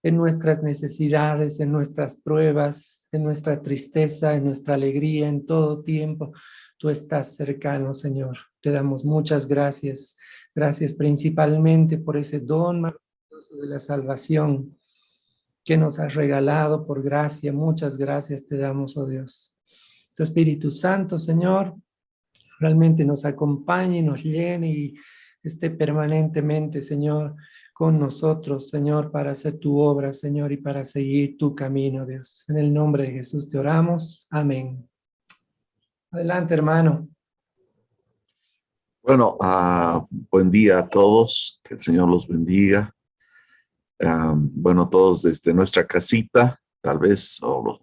en nuestras necesidades, en nuestras pruebas, en nuestra tristeza, en nuestra alegría, en todo tiempo. Tú estás cercano, Señor. Te damos muchas gracias. Gracias principalmente por ese don maravilloso de la salvación que nos has regalado por gracia. Muchas gracias te damos, oh Dios. Tu Espíritu Santo, Señor, realmente nos acompañe, nos llene y esté permanentemente, Señor, con nosotros, Señor, para hacer tu obra, Señor, y para seguir tu camino, Dios. En el nombre de Jesús te oramos. Amén. Adelante, hermano. Bueno, buen día a todos, que el Señor los bendiga. Bueno, todos desde nuestra casita, tal vez, o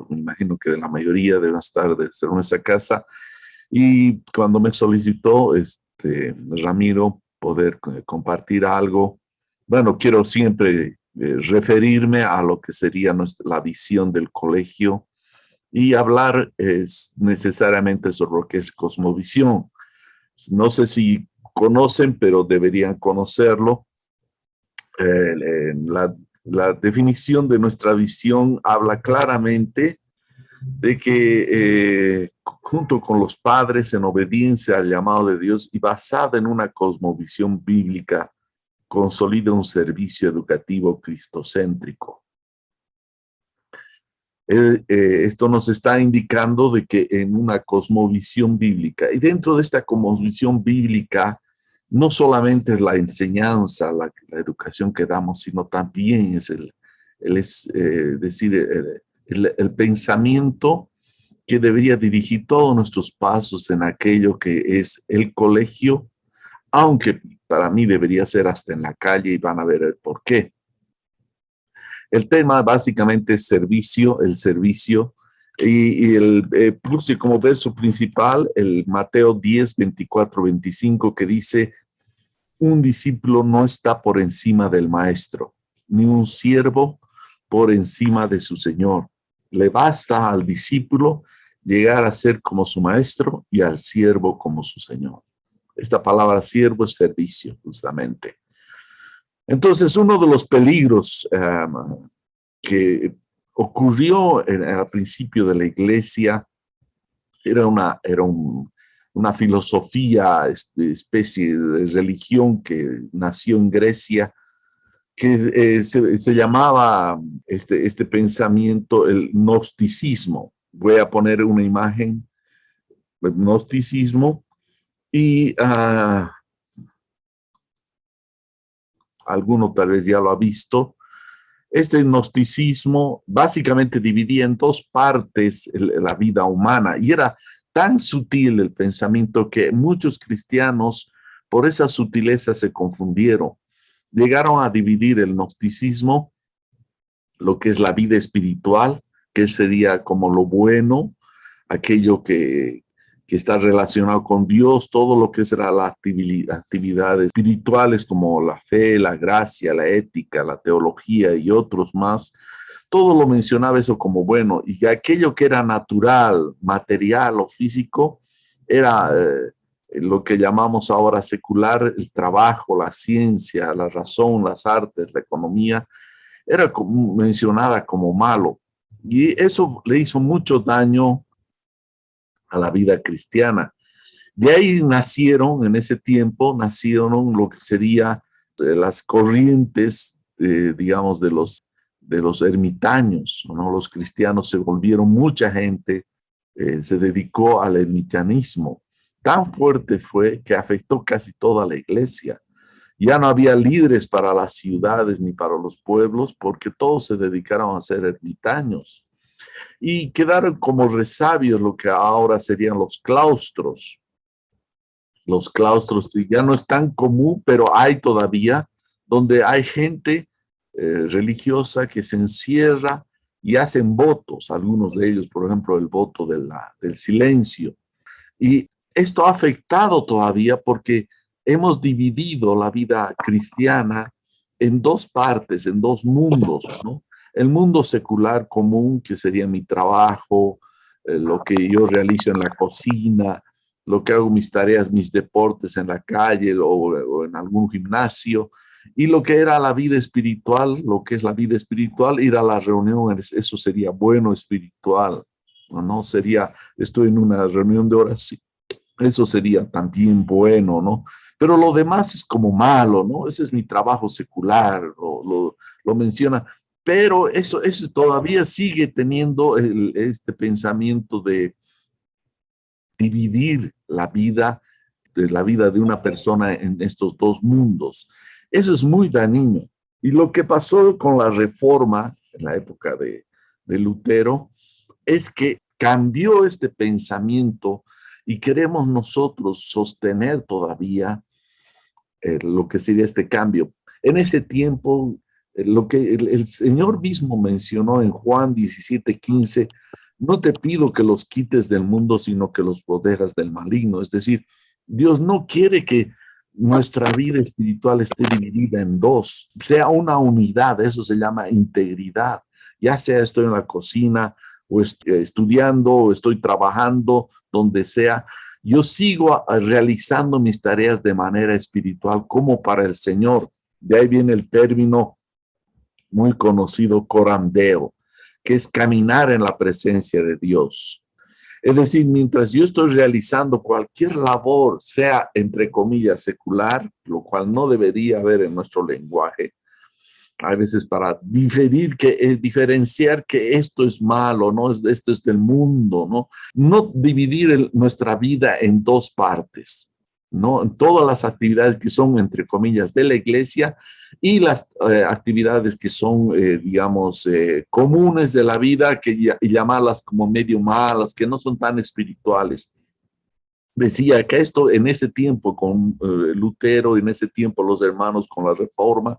me imagino que la mayoría deben estar desde nuestra casa. Y cuando me solicitó Ramiro poder compartir algo, bueno, quiero siempre referirme a lo que sería la visión del colegio y hablar necesariamente sobre lo que es cosmovisión. No sé si conocen, pero deberían conocerlo. La definición de nuestra visión habla claramente de que junto con los padres, en obediencia al llamado de Dios y basada en una cosmovisión bíblica, consolida un servicio educativo cristocéntrico. Esto nos está indicando de que en una cosmovisión bíblica, y dentro de esta cosmovisión bíblica, no solamente es la enseñanza, la educación que damos, sino también es el pensamiento que debería dirigir todos nuestros pasos en aquello que es el colegio, aunque para mí debería ser hasta en la calle y van a ver el por qué. El tema básicamente es servicio, el servicio, y puse como verso principal el Mateo 10, 24, 25, que dice: un discípulo no está por encima del maestro, ni un siervo por encima de su señor. Le basta al discípulo llegar a ser como su maestro y al siervo como su señor. Esta palabra siervo es servicio, justamente. Entonces, uno de los peligros que ocurrió al principio de la iglesia era una filosofía, especie de religión que nació en Grecia, que se llamaba este pensamiento el gnosticismo. Voy a poner una imagen del gnosticismo y alguno tal vez ya lo ha visto. Este gnosticismo básicamente dividía en dos partes la vida humana y era tan sutil el pensamiento que muchos cristianos por esa sutileza se confundieron. Llegaron a dividir el gnosticismo, lo que es la vida espiritual, que sería como lo bueno, aquello que está relacionado con Dios, todo lo que será las actividades espirituales como la fe, la gracia, la ética, la teología y otros más. Todo lo mencionaba eso como bueno, y aquello que era natural, material o físico, era lo que llamamos ahora secular, el trabajo, la ciencia, la razón, las artes, la economía, era mencionada como malo. Y eso le hizo mucho daño a la vida cristiana. De ahí nacieron, en ese tiempo, nacieron lo que sería las corrientes, digamos, de los ermitaños, ¿no? Los cristianos se volvieron, mucha gente se dedicó al ermitanismo. Tan fuerte fue que afectó casi toda la iglesia. Ya no había líderes para las ciudades ni para los pueblos porque todos se dedicaron a ser ermitaños. Y quedaron como resabios lo que ahora serían los claustros. Los claustros ya no es tan común, pero hay todavía, donde hay gente religiosa que se encierra y hacen votos, algunos de ellos, por ejemplo, el voto del silencio. Y esto ha afectado todavía porque hemos dividido la vida cristiana en dos partes, en dos mundos, ¿no? El mundo secular común, que sería mi trabajo, lo que yo realizo en la cocina, lo que hago mis tareas, mis deportes en la calle o en algún gimnasio. Y lo que era la vida espiritual, lo que es la vida espiritual, ir a las reuniones, eso sería bueno espiritual. No sería, estoy en una reunión de oración, eso sería también bueno, ¿no? Pero lo demás es como malo, ¿no? Ese es mi trabajo secular, lo menciona. Pero eso todavía sigue teniendo este pensamiento de dividir la vida de una persona en estos dos mundos. Eso es muy dañino. Y lo que pasó con la reforma en la época de Lutero es que cambió este pensamiento y queremos nosotros sostener todavía lo que sería este cambio. En ese tiempo, lo que el Señor mismo mencionó en Juan 17:15, no te pido que los quites del mundo, sino que los protejas del maligno. Es decir, Dios no quiere que nuestra vida espiritual esté dividida en dos, sea una unidad, eso se llama integridad. Ya sea estoy en la cocina o estudiando o estoy trabajando, donde sea, yo sigo realizando mis tareas de manera espiritual como para el Señor. De ahí viene el término muy conocido, corandeo, que es caminar en la presencia de Dios. Es decir, mientras yo estoy realizando cualquier labor, sea entre comillas secular, lo cual no debería haber en nuestro lenguaje, a veces para diferenciar que esto es malo, ¿no? Esto es del mundo, ¿no? No dividir nuestra vida en dos partes, ¿no? En todas las actividades que son, entre comillas, de la iglesia y las actividades que son, digamos, comunes de la vida, y llamarlas como medio malas, que no son tan espirituales. Decía que esto en ese tiempo con Lutero, en ese tiempo los hermanos con la Reforma,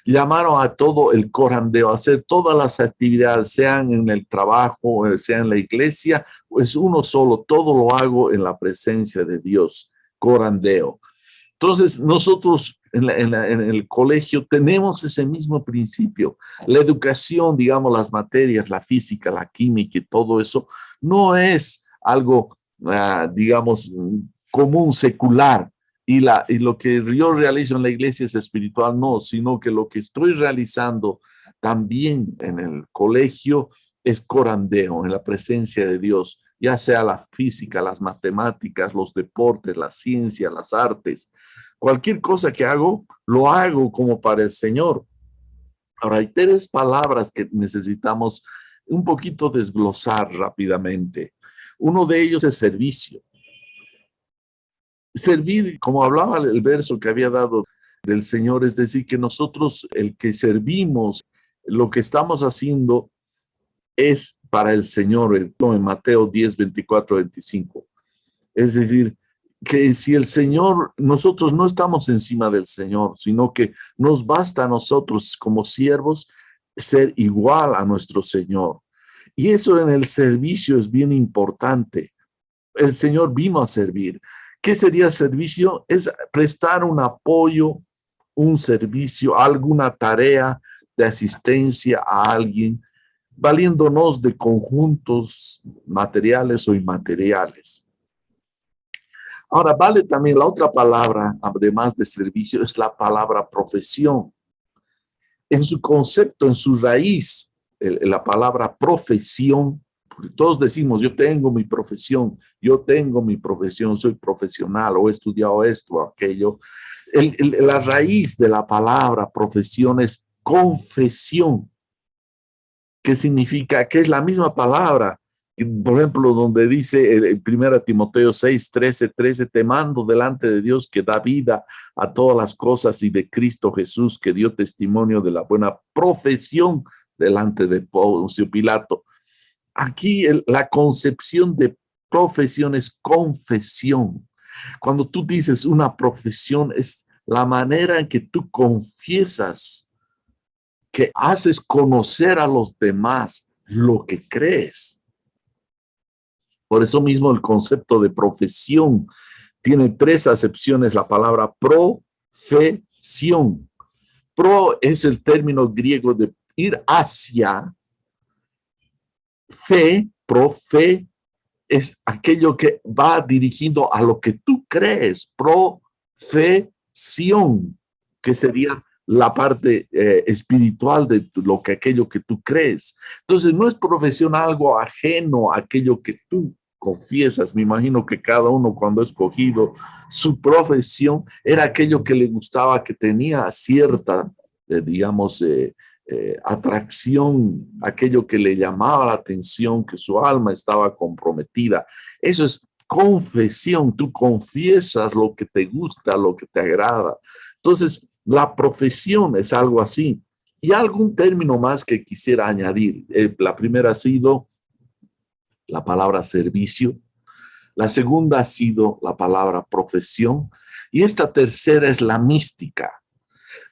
llamaron a todo el corandeo, a hacer todas las actividades, sean en el trabajo, sea en la iglesia, pues uno solo, todo lo hago en la presencia de Dios, corandeo. Entonces, nosotros en el colegio tenemos ese mismo principio. La educación, digamos, las materias, la física, la química y todo eso, no es algo, digamos, común, secular. Y lo que yo realizo en la iglesia es espiritual, no, sino que lo que estoy realizando también en el colegio es corandeo, en la presencia de Dios, ya sea la física, las matemáticas, los deportes, la ciencia, las artes. Cualquier cosa que hago, lo hago como para el Señor. Ahora, hay tres palabras que necesitamos un poquito desglosar rápidamente. Uno de ellos es servicio. Servir, como hablaba el verso que había dado del Señor, es decir, que nosotros, el que servimos, lo que estamos haciendo es para el Señor, en Mateo 10, 24, 25. Es decir, que si el Señor, nosotros no estamos encima del Señor, sino que nos basta a nosotros como siervos ser igual a nuestro Señor. Y eso en el servicio es bien importante. El Señor vino a servir. ¿Qué sería servicio? Es prestar un apoyo, un servicio, alguna tarea de asistencia a alguien, valiéndonos de conjuntos materiales o inmateriales. Ahora, vale también la otra palabra, además de servicio, es la palabra profesión. En su concepto, en su raíz, la palabra profesión, porque todos decimos, yo tengo mi profesión, soy profesional, o he estudiado esto o aquello. La raíz de la palabra profesión es confesión, que significa que es la misma palabra. Por ejemplo, donde dice en 1 Timoteo 6, 13, te mando delante de Dios que da vida a todas las cosas y de Cristo Jesús que dio testimonio de la buena profesión delante de Poncio Pilato. Aquí la concepción de profesión es confesión. Cuando tú dices una profesión es la manera en que tú confiesas, que haces conocer a los demás lo que crees. Por eso mismo el concepto de profesión tiene tres acepciones, la palabra profesión. Pro es el término griego de ir hacia, fe, profe, es aquello que va dirigido a lo que tú crees, profesión, que sería la parte espiritual de aquello que tú crees. Entonces no es profesión algo ajeno a aquello que tú confiesas. Me imagino que cada uno cuando ha escogido su profesión era aquello que le gustaba, que tenía cierta, atracción, aquello que le llamaba la atención, que su alma estaba comprometida. Eso es confesión. Tú confiesas lo que te gusta, lo que te agrada. Entonces, la profesión es algo así. Y algún término más que quisiera añadir. La primera ha sido la palabra servicio. La segunda ha sido la palabra profesión. Y esta tercera es la mística.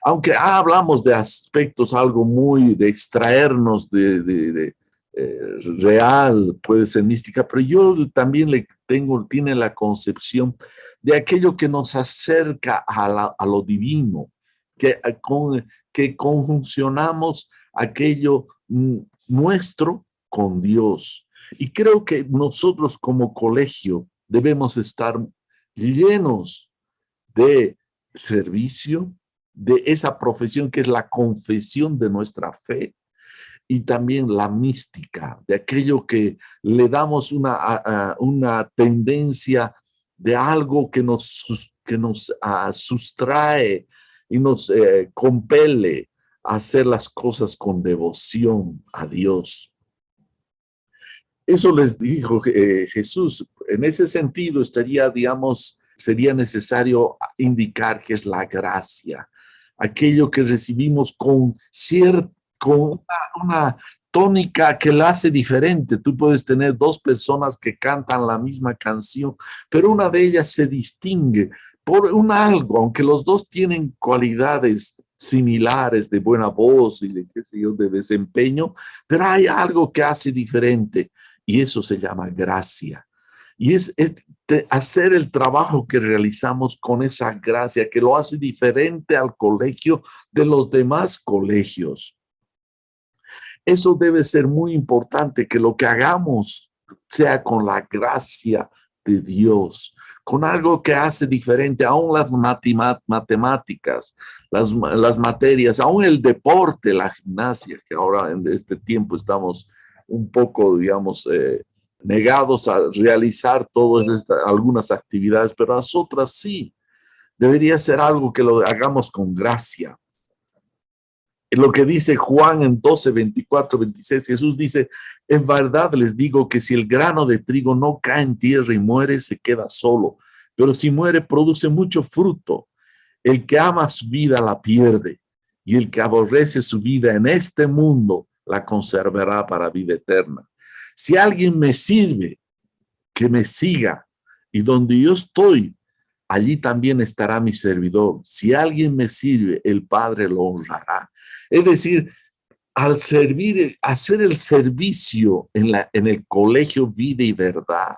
Aunque hablamos de aspectos algo muy de extraernos de real, puede ser mística, pero yo también tiene la concepción de aquello que nos acerca a lo divino, que conjuncionamos aquello nuestro con Dios. Y creo que nosotros como colegio debemos estar llenos de servicio, de esa profesión que es la confesión de nuestra fe, y también la mística, de aquello que le damos una tendencia de algo que nos sustrae y nos compele a hacer las cosas con devoción a Dios. Eso les dijo Jesús. En ese sentido sería necesario indicar que es la gracia, aquello que recibimos con una tónica que la hace diferente. Tú puedes tener dos personas que cantan la misma canción, pero una de ellas se distingue por algo, aunque los dos tienen cualidades similares de buena voz y de desempeño, pero hay algo que hace diferente y eso se llama gracia. Y es hacer el trabajo que realizamos con esa gracia que lo hace diferente al colegio de los demás colegios. Eso debe ser muy importante, que lo que hagamos sea con la gracia de Dios, con algo que hace diferente, aún las matemáticas, las materias, aún el deporte, la gimnasia, que ahora en este tiempo estamos un poco, negados a realizar algunas actividades, pero las otras sí. Debería ser algo que lo hagamos con gracia. Lo que dice Juan en 12, 24, 26, Jesús dice: en verdad les digo que si el grano de trigo no cae en tierra y muere, se queda solo, pero si muere, produce mucho fruto. El que ama su vida la pierde, y el que aborrece su vida en este mundo la conservará para vida eterna. Si alguien me sirve, que me siga, y donde yo estoy, allí también estará mi servidor. Si alguien me sirve, el Padre lo honrará. Es decir, al servir, hacer el servicio en el colegio Vida y Verdad,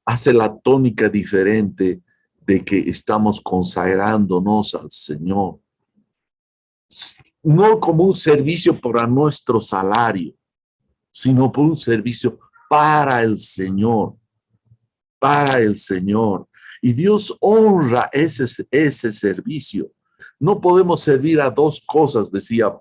hace la tónica diferente de que estamos consagrándonos al Señor. No como un servicio para nuestro salario, sino por un servicio para el Señor. Para el Señor. Y Dios honra ese servicio. No podemos servir a dos cosas, decía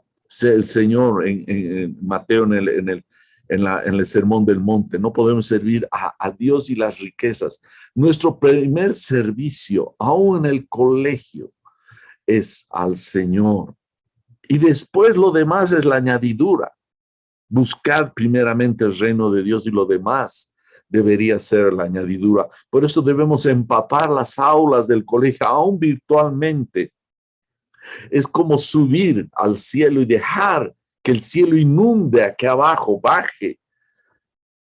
el Señor en Mateo en el Sermón del Monte. No podemos servir a Dios y las riquezas. Nuestro primer servicio, aún en el colegio, es al Señor. Y después lo demás es la añadidura. Buscar primeramente el reino de Dios y lo demás debería ser la añadidura. Por eso debemos empapar las aulas del colegio, aún virtualmente. Es como subir al cielo y dejar que el cielo inunde aquí abajo, baje.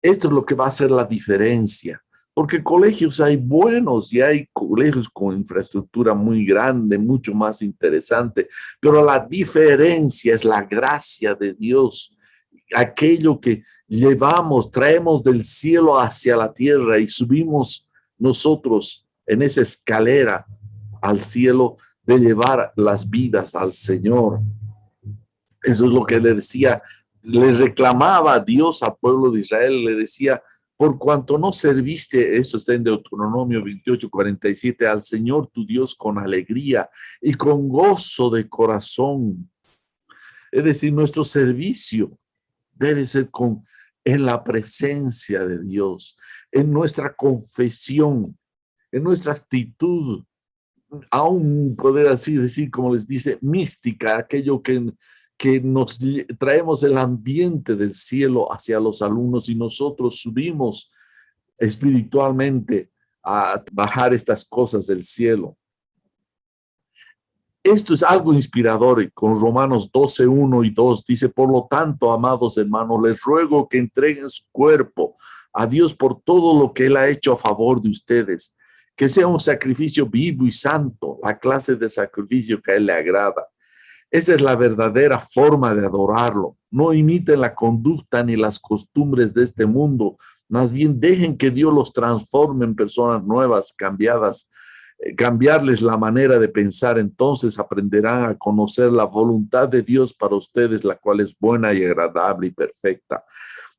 Esto es lo que va a hacer la diferencia. Porque colegios hay buenos y hay colegios con infraestructura muy grande, mucho más interesante. Pero la diferencia es la gracia de Dios. Aquello que traemos del cielo hacia la tierra y subimos nosotros en esa escalera al cielo de llevar las vidas al Señor. Eso es lo que le reclamaba Dios al pueblo de Israel. Le decía: por cuanto no serviste, esto está en Deuteronomio 28:47, al Señor tu Dios con alegría y con gozo de corazón. Es decir, nuestro servicio debe ser en la presencia de Dios, en nuestra confesión, en nuestra actitud, aún poder así decir, como les dice, mística, aquello que nos traemos el ambiente del cielo hacia los alumnos y nosotros subimos espiritualmente a bajar estas cosas del cielo. Esto es algo inspirador y con Romanos 12:1 y 2 dice, por lo tanto, amados hermanos, les ruego que entreguen su cuerpo a Dios por todo lo que Él ha hecho a favor de ustedes, que sea un sacrificio vivo y santo, la clase de sacrificio que a Él le agrada. Esa es la verdadera forma de adorarlo. No imiten la conducta ni las costumbres de este mundo, más bien dejen que Dios los transforme en personas nuevas, cambiadas, cambiarles la manera de pensar, entonces aprenderán a conocer la voluntad de Dios para ustedes, la cual es buena y agradable y perfecta.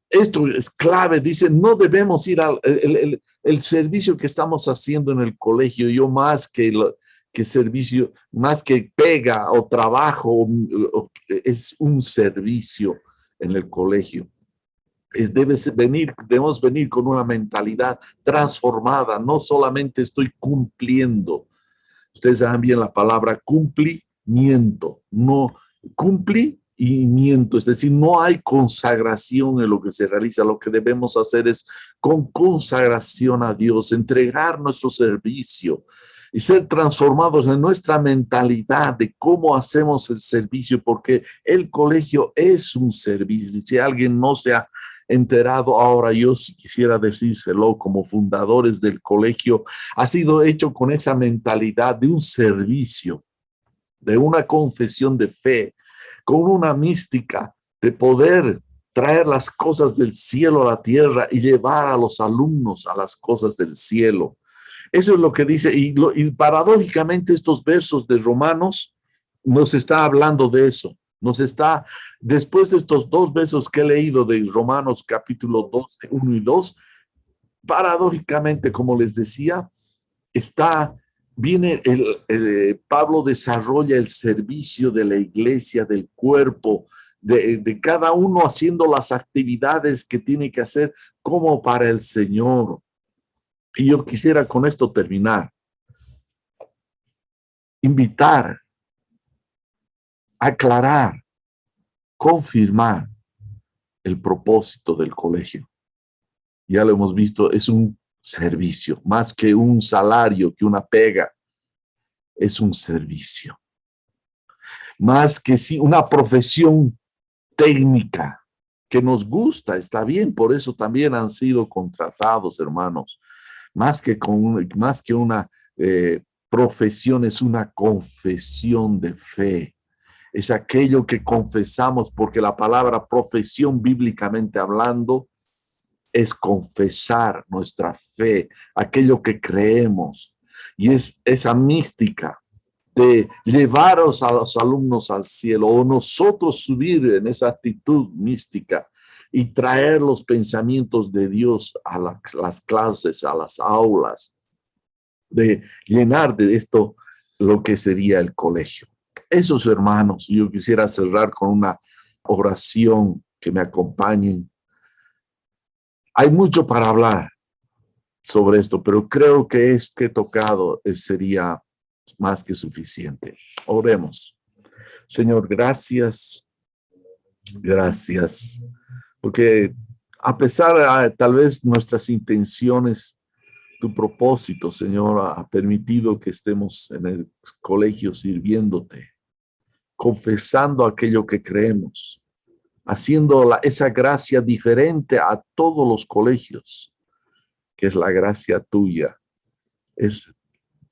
Esto es clave, dice, no debemos ir al el servicio que estamos haciendo en el colegio, yo más que servicio, más que pega o trabajo, es un servicio en el colegio. Debemos venir con una mentalidad transformada, no solamente estoy cumpliendo. Ustedes saben bien la palabra cumplimiento, no cumplimiento, es decir, no hay consagración en lo que se realiza. Lo que debemos hacer es con consagración a Dios, entregar nuestro servicio y ser transformados en nuestra mentalidad de cómo hacemos el servicio, porque el colegio es un servicio. Si alguien no se ha enterado ahora, yo sí quisiera decírselo, como fundadores del colegio, ha sido hecho con esa mentalidad de un servicio, de una confesión de fe, con una mística de poder traer las cosas del cielo a la tierra y llevar a los alumnos a las cosas del cielo. Eso es lo que dice, y paradójicamente estos versos de Romanos nos está hablando de eso. Después de estos dos versos que he leído de Romanos capítulo 12, 1 y 2, paradójicamente, como les decía, Pablo desarrolla el servicio de la iglesia, del cuerpo, de cada uno haciendo las actividades que tiene que hacer como para el Señor. Y yo quisiera con esto terminar. Invitar, aclarar, confirmar el propósito del colegio. Ya lo hemos visto, es un servicio, más que un salario, que una pega, es un servicio. Más que sí, una profesión técnica que nos gusta, está bien, por eso también han sido contratados, hermanos. Más que una profesión, es una confesión de fe. Es aquello que confesamos, porque la palabra profesión, bíblicamente hablando, es confesar nuestra fe, aquello que creemos. Y es esa mística de llevaros a los alumnos al cielo, o nosotros subir en esa actitud mística y traer los pensamientos de Dios a las clases, a las aulas, de llenar de esto lo que sería el colegio. Esos hermanos, yo quisiera cerrar con una oración, que me acompañen. Hay mucho para hablar sobre esto, pero creo que que he tocado sería más que suficiente. Oremos. Señor, gracias, porque a pesar de tal vez nuestras intenciones, tu propósito, Señor, ha permitido que estemos en el colegio sirviéndote, confesando aquello que creemos, haciendo esa gracia diferente a todos los colegios, que es la gracia tuya, es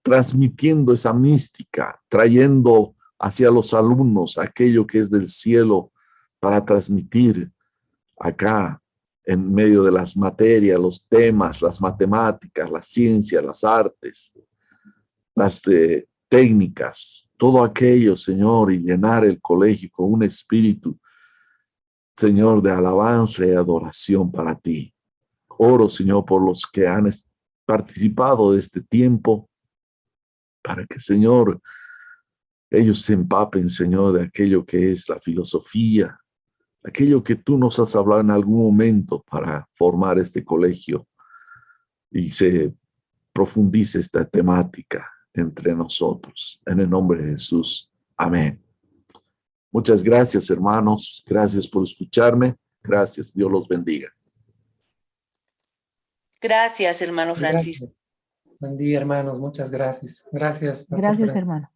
transmitiendo esa mística, trayendo hacia los alumnos aquello que es del cielo para transmitir acá en medio de las materias, los temas, las matemáticas, la ciencia, las artes, las técnicas, todo aquello, Señor, y llenar el colegio con un espíritu, Señor, de alabanza y adoración para ti. Oro, Señor, por los que han participado de este tiempo, para que, Señor, ellos se empapen, Señor, de aquello que es la filosofía, aquello que tú nos has hablado en algún momento para formar este colegio y se profundice esta temática entre nosotros. En el nombre de Jesús. Amén. Muchas gracias, hermanos. Gracias por escucharme. Gracias. Dios los bendiga. Gracias, hermano Francisco. Gracias. Buen día, hermanos. Muchas gracias. Gracias, Pastor Gracias, Fran. hermano.